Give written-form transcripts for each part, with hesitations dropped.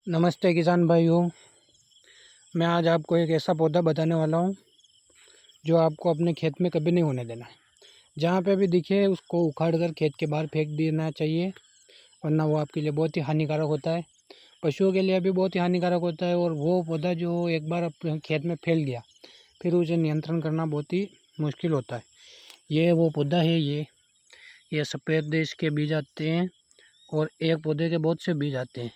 नमस्ते किसान भाइयों। मैं आज आपको एक ऐसा पौधा बताने वाला हूँ जो आपको अपने खेत में कभी नहीं होने देना है। जहाँ पे भी दिखे उसको उखाड़ कर खेत के बाहर फेंक देना चाहिए, वरना वो आपके लिए बहुत ही हानिकारक होता है। पशुओं के लिए भी बहुत ही हानिकारक होता है। और वो पौधा जो एक बार अपने खेत में फैल गया फिर उसे नियंत्रण करना बहुत ही मुश्किल होता है। ये वो पौधा है, ये सफ़ेद देश के बीज आते हैं और एक पौधे के बहुत से बीज आते हैं।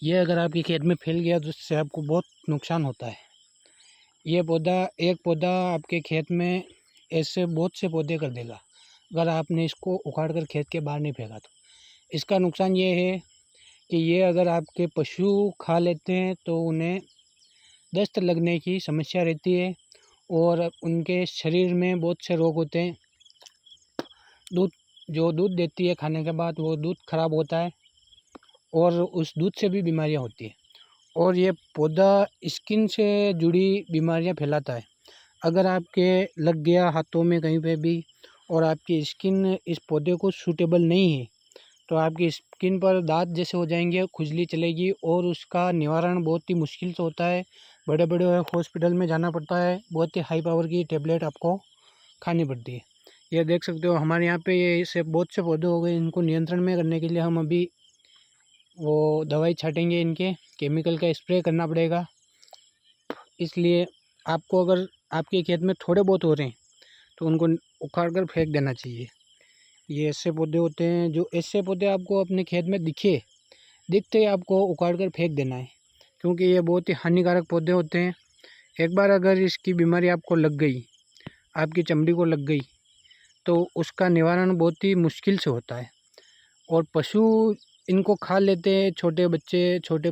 ये अगर आपके खेत में फैल गया तो इससे आपको बहुत नुकसान होता है। ये पौधा, एक पौधा आपके खेत में ऐसे बहुत से पौधे कर देगा अगर आपने इसको उखाड़ कर खेत के बाहर नहीं फेंका तो। इसका नुकसान ये है कि ये अगर आपके पशु खा लेते हैं तो उन्हें दस्त लगने की समस्या रहती है और उनके शरीर में बहुत से रोग होते हैं। दूध, जो दूध देती है खाने के बाद वो दूध खराब होता है और उस दूध से भी बीमारियां होती हैं। और ये पौधा स्किन से जुड़ी बीमारियां फैलाता है। अगर आपके लग गया हाथों में कहीं पे भी और आपकी स्किन इस पौधे को सूटेबल नहीं है तो आपकी स्किन पर दाग जैसे हो जाएंगे, खुजली चलेगी और उसका निवारण बहुत ही मुश्किल से होता है। बड़े बड़े हॉस्पिटल में जाना पड़ता है, बहुत ही हाई पावर की टेबलेट आपको खानी पड़ती है। ये देख सकते हो हमारे यहाँ पे ये ऐसे बहुत से पौधे हो गए। इनको नियंत्रण में करने के लिए हम अभी वो दवाई छाटेंगे, इनके केमिकल का स्प्रे करना पड़ेगा। इसलिए आपको अगर आपके खेत में थोड़े बहुत हो रहे हैं तो उनको उखाड़ कर फेंक देना चाहिए। ये ऐसे पौधे होते हैं, जो ऐसे पौधे आपको अपने खेत में दिखते ही आपको उखाड़ कर फेंक देना है, क्योंकि ये बहुत ही हानिकारक पौधे होते हैं। एक बार अगर इसकी बीमारी आपको लग गई, आपकी चमड़ी को लग गई, तो उसका निवारण बहुत ही मुश्किल से होता है। और पशु इनको खा लेते हैं, छोटे बच्चे, छोटे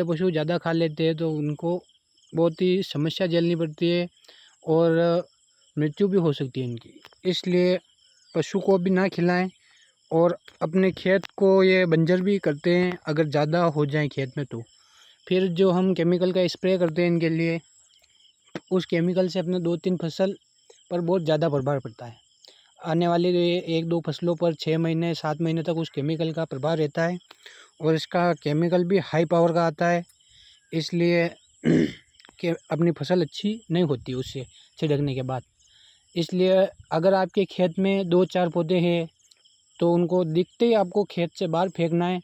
पशु ज़्यादा खा लेते हैं तो उनको बहुत ही समस्या झेलनी पड़ती है और मृत्यु भी हो सकती है इनकी। इसलिए पशु को भी ना खिलाएं और अपने खेत को ये बंजर भी करते हैं अगर ज़्यादा हो जाए खेत में तो। फिर जो हम केमिकल का स्प्रे करते हैं इनके लिए, उस केमिकल से अपने 2-3 फसल पर बहुत ज़्यादा प्रभाव पड़ता है। आने वाली 1-2 फसलों पर 6 महीने 7 महीने तक उस केमिकल का प्रभाव रहता है और इसका केमिकल भी हाई पावर का आता है। इसलिए कि अपनी फसल अच्छी नहीं होती उससे छिड़कने के बाद। इसलिए अगर आपके खेत में 2-4 पौधे हैं तो उनको दिखते ही आपको खेत से बाहर फेंकना है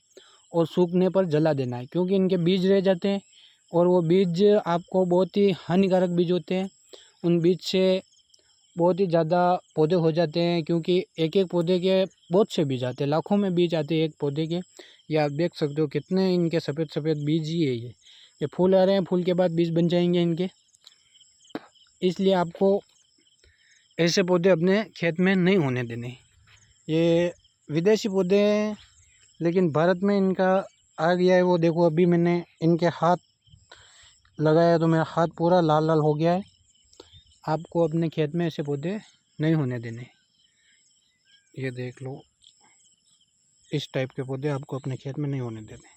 और सूखने पर जला देना है, क्योंकि इनके बीज रह जाते हैं और वो बीज आपको बहुत ही हानिकारक बीज होते हैं। उन बीज से बहुत ही ज़्यादा पौधे हो जाते हैं, क्योंकि एक एक पौधे के बहुत से बीज आते हैं, लाखों में बीज आते हैं एक पौधे के। ये आप देख सकते हो कितने इनके सफ़ेद सफ़ेद बीज ही है। ये फूल आ रहे हैं, फूल के बाद बीज बन जाएंगे इनके। इसलिए आपको ऐसे पौधे अपने खेत में नहीं होने देने। ये विदेशी पौधे हैं लेकिन भारत में इनका आ गया है। वो देखो अभी मैंने इनके हाथ लगाया तो मेरा हाथ पूरा लाल लाल हो गया है। आपको अपने खेत में ऐसे पौधे नहीं होने देने। ये देख लो, इस टाइप के पौधे आपको अपने खेत में नहीं होने देने।